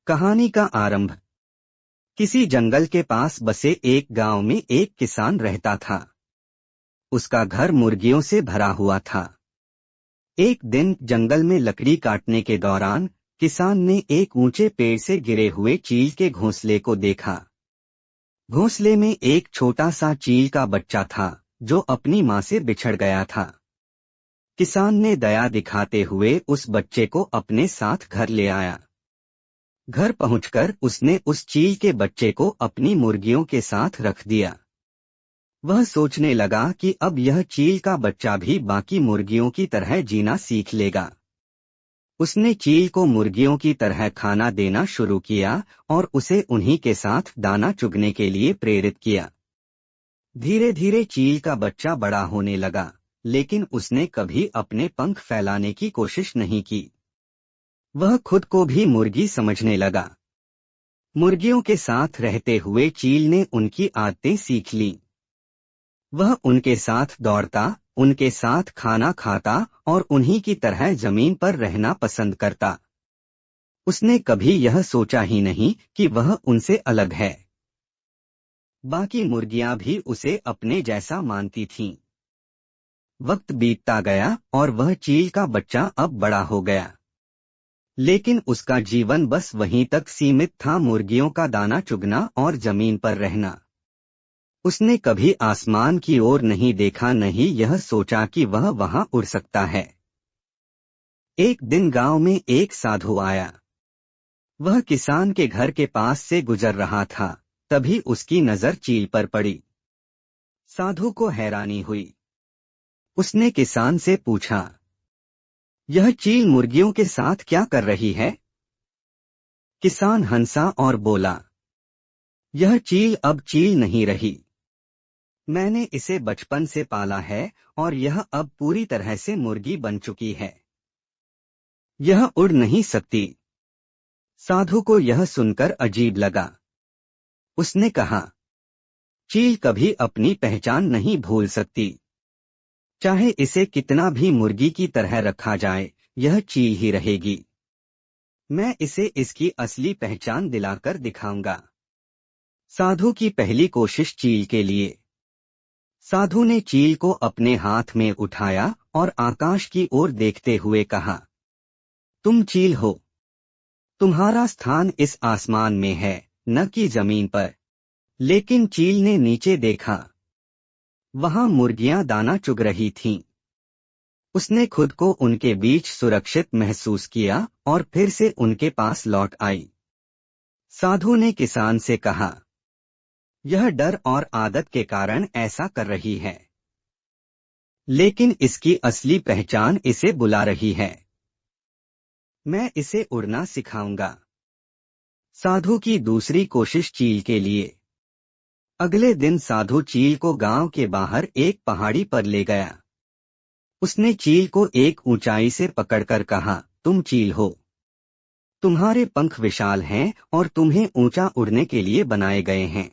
कहानी का आरंभ। किसी जंगल के पास बसे एक गांव में एक किसान रहता था। उसका घर मुर्गियों से भरा हुआ था। एक दिन जंगल में लकड़ी काटने के दौरान किसान ने एक ऊंचे पेड़ से गिरे हुए चील के घोंसले को देखा। घोंसले में एक छोटा सा चील का बच्चा था जो अपनी मां से बिछड़ गया था। किसान ने दया दिखाते हुए उस बच्चे को अपने साथ घर ले आया। घर पहुंचकर उसने उस चील के बच्चे को अपनी मुर्गियों के साथ रख दिया। वह सोचने लगा कि अब यह चील का बच्चा भी बाकी मुर्गियों की तरह जीना सीख लेगा। उसने चील को मुर्गियों की तरह खाना देना शुरू किया और उसे उन्हीं के साथ दाना चुगने के लिए प्रेरित किया। धीरे धीरे चील का बच्चा बड़ा होने लगा, लेकिन उसने कभी अपने पंख फैलाने की कोशिश नहीं की। वह खुद को भी मुर्गी समझने लगा। मुर्गियों के साथ रहते हुए चील ने उनकी आदतें सीख लीं। वह उनके साथ दौड़ता, उनके साथ खाना खाता और उन्हीं की तरह जमीन पर रहना पसंद करता। उसने कभी यह सोचा ही नहीं कि वह उनसे अलग है। बाकी मुर्गियां भी उसे अपने जैसा मानती थीं। वक्त बीतता गया और वह चील का बच्चा अब बड़ा हो गया, लेकिन उसका जीवन बस वहीं तक सीमित था, मुर्गियों का दाना चुगना और जमीन पर रहना। उसने कभी आसमान की ओर नहीं देखा, नहीं यह सोचा कि वह वहां उड़ सकता है। एक दिन गांव में एक साधु आया। वह किसान के घर के पास से गुजर रहा था, तभी उसकी नजर चील पर पड़ी। साधु को हैरानी हुई। उसने किसान से पूछा, यह चील मुर्गियों के साथ क्या कर रही है? किसान हंसा और बोला, यह चील अब चील नहीं रही। मैंने इसे बचपन से पाला है और यह अब पूरी तरह से मुर्गी बन चुकी है। यह उड़ नहीं सकती। साधु को यह सुनकर अजीब लगा। उसने कहा, चील कभी अपनी पहचान नहीं भूल सकती। चाहे इसे कितना भी मुर्गी की तरह रखा जाए, यह चील ही रहेगी। मैं इसे इसकी असली पहचान दिलाकर दिखाऊंगा। साधु की पहली कोशिश चील के लिए। साधु ने चील को अपने हाथ में उठाया और आकाश की ओर देखते हुए कहा, तुम चील हो। तुम्हारा स्थान इस आसमान में है, न कि जमीन पर। लेकिन चील ने नीचे देखा। वहां मुर्गियां दाना चुग रही थीं। उसने खुद को उनके बीच सुरक्षित महसूस किया और फिर से उनके पास लौट आई। साधु ने किसान से कहा, यह डर और आदत के कारण ऐसा कर रही है, लेकिन इसकी असली पहचान इसे बुला रही है। मैं इसे उड़ना सिखाऊंगा। साधु की दूसरी कोशिश चील के लिए। अगले दिन साधु चील को गांव के बाहर एक पहाड़ी पर ले गया। उसने चील को एक ऊंचाई से पकड़कर कहा, तुम चील हो। तुम्हारे पंख विशाल हैं और तुम्हें ऊंचा उड़ने के लिए बनाए गए हैं।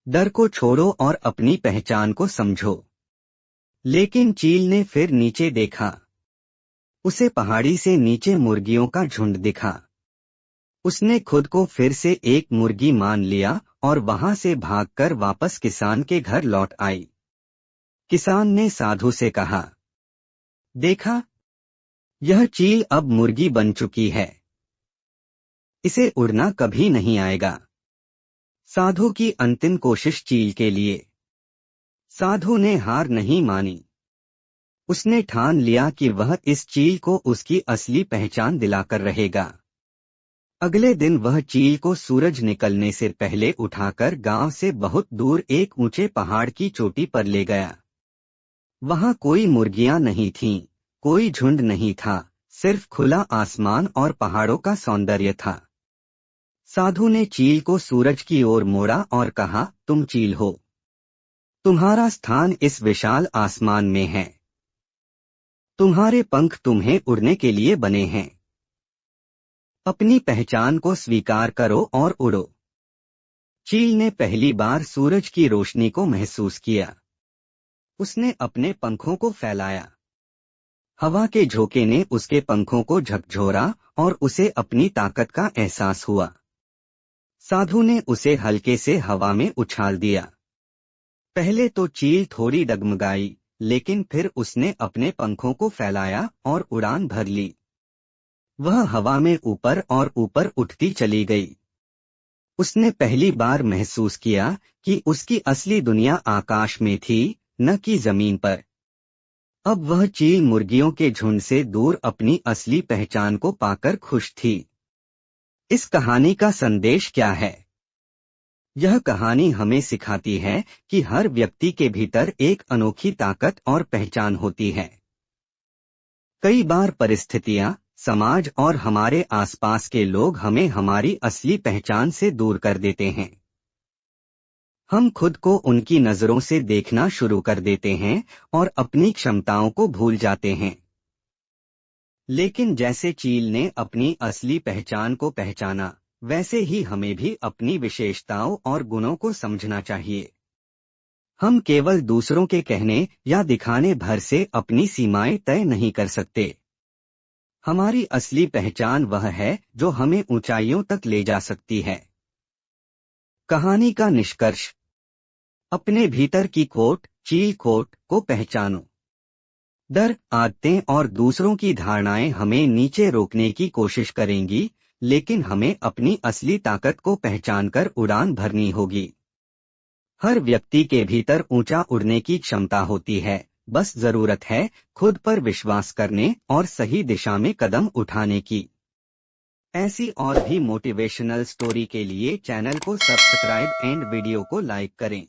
डर को छोड़ो और अपनी पहचान को समझो। लेकिन चील ने फिर नीचे देखा। उसे पहाड़ी से नीचे मुर्गियों का झुंड दिखा। उसने खुद को फिर से एक मुर्गी मान लिया और वहां से भागकर वापस किसान के घर लौट आई। किसान ने साधु से कहा, देखा, यह चील अब मुर्गी बन चुकी है। इसे उड़ना कभी नहीं आएगा। साधु की अंतिम कोशिश चील के लिए। साधु ने हार नहीं मानी। उसने ठान लिया कि वह इस चील को उसकी असली पहचान दिलाकर रहेगा। अगले दिन वह चील को सूरज निकलने से पहले उठाकर गांव से बहुत दूर एक ऊंचे पहाड़ की चोटी पर ले गया। वहां कोई मुर्गियां नहीं थीं, कोई झुंड नहीं था, सिर्फ खुला आसमान और पहाड़ों का सौंदर्य था। साधु ने चील को सूरज की ओर मोड़ा और कहा, तुम चील हो। तुम्हारा स्थान इस विशाल आसमान में है। तुम्हारे पंख तुम्हें उड़ने के लिए बने हैं। अपनी पहचान को स्वीकार करो और उड़ो। चील ने पहली बार सूरज की रोशनी को महसूस किया। उसने अपने पंखों को फैलाया। हवा के झोंके ने उसके पंखों को झकझोरा और उसे अपनी ताकत का एहसास हुआ। साधु ने उसे हल्के से हवा में उछाल दिया। पहले तो चील थोड़ी डगमगाई, लेकिन फिर उसने अपने पंखों को फैलाया और उड़ान भर ली। वह हवा में ऊपर और ऊपर उठती चली गई। उसने पहली बार महसूस किया कि उसकी असली दुनिया आकाश में थी, न कि जमीन पर। अब वह चील मुर्गियों के झुंड से दूर अपनी असली पहचान को पाकर खुश थी। इस कहानी का संदेश क्या है? यह कहानी हमें सिखाती है कि हर व्यक्ति के भीतर एक अनोखी ताकत और पहचान होती है। कई बार परिस्थितियां, समाज और हमारे आसपास के लोग हमें हमारी असली पहचान से दूर कर देते हैं। हम खुद को उनकी नजरों से देखना शुरू कर देते हैं और अपनी क्षमताओं को भूल जाते हैं। लेकिन जैसे चील ने अपनी असली पहचान को पहचाना, वैसे ही हमें भी अपनी विशेषताओं और गुणों को समझना चाहिए। हम केवल दूसरों के कहने या दिखाने भर से अपनी सीमाएं तय नहीं कर सकते। हमारी असली पहचान वह है जो हमें ऊंचाइयों तक ले जा सकती है। कहानी का निष्कर्ष: अपने भीतर की खोट, चील खोट को पहचानो। डर, आदतें और दूसरों की धारणाएं हमें नीचे रोकने की कोशिश करेंगी, लेकिन हमें अपनी असली ताकत को पहचानकर उड़ान भरनी होगी। हर व्यक्ति के भीतर ऊंचा उड़ने की क्षमता होती है, बस जरूरत है खुद पर विश्वास करने और सही दिशा में कदम उठाने की। ऐसी और भी मोटिवेशनल स्टोरी के लिए चैनल को सब्सक्राइब एंड वीडियो को लाइक करें।